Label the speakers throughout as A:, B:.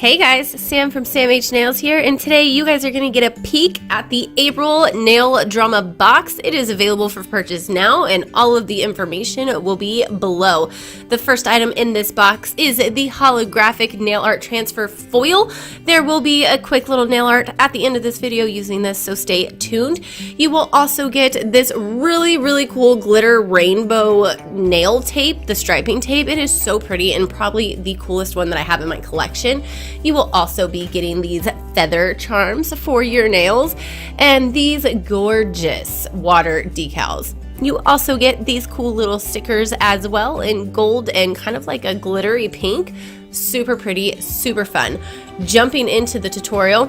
A: Hey guys, Sam from Sam H Nails here, and today you guys are going to get a peek at the April Nail Drama box. It is available for purchase now, and all of the information will be below. The first item in this box is the Holographic Nail Art Transfer Foil. There will be a quick little nail art at the end of this video using this, so stay tuned. You will also get this really cool glitter rainbow nail tape, the striping tape. It is so pretty and probably the coolest one that I have in my collection. You will also be getting these feather charms for your nails and these gorgeous water decals. You also get these cool little stickers as well in gold and kind of like a glittery pink. Super pretty, super fun. Jumping into the tutorial,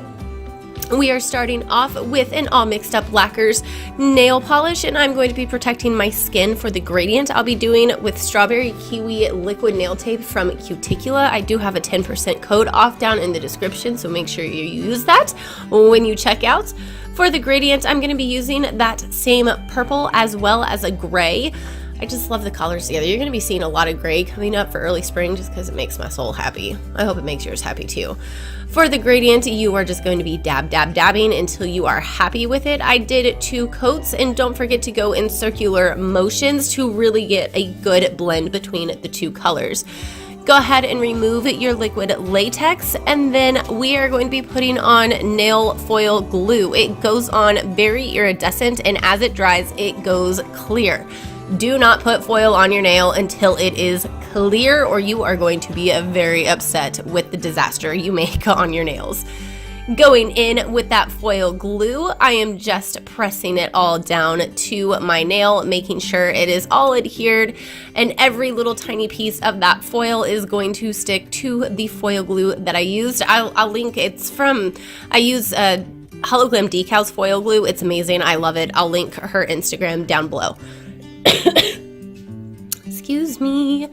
A: we are starting off with an all mixed up lacquers nail polish, and I'm going to be protecting my skin for the gradient. I'll be doing with strawberry kiwi liquid nail tape from Cuticula. I do have a 10% code off down in the description, so make sure you use that when you check out. For the gradient, I'm going to be using that same purple as well as a gray. I just love the colors together. You're going to be seeing a lot of gray coming up for early spring just because it makes my soul happy. I hope it makes yours happy too. For the gradient, you are just going to be dabbing until you are happy with it. I did 2 coats, and don't forget to go in circular motions to really get a good blend between the 2 colors. Go ahead and remove your liquid latex, and then we are going to be putting on nail foil glue. It goes on very iridescent, and as it dries, it goes clear. Do not put foil on your nail until it is clear, or you are going to be very upset with the disaster you make on your nails. Going in with that foil glue, I am just pressing it all down to my nail, making sure it is all adhered, and every little tiny piece of that foil is going to stick to the foil glue that I used. I'll link, I use Hologram Decals foil glue. It's amazing. I love it. I'll link her Instagram down below. Excuse me.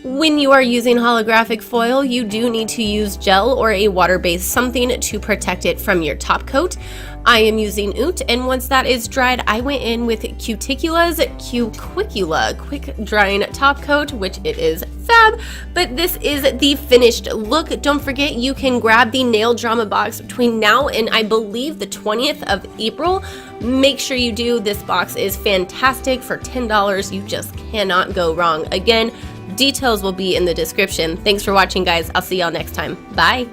A: When you are using holographic foil, you do need to use gel or a water-based something to protect it from your top coat. I am using Oot, and once that is dried, I went in with Cuticula's Cuicula quick drying top coat, which it is fab, but this is the finished look. Don't forget, you can grab the Nail Drama box between now and I believe the 20th of April. Make sure you do. This box is fantastic for $10. You just cannot go wrong. Again, details will be in the description. Thanks for watching, guys. I'll see y'all next time. Bye.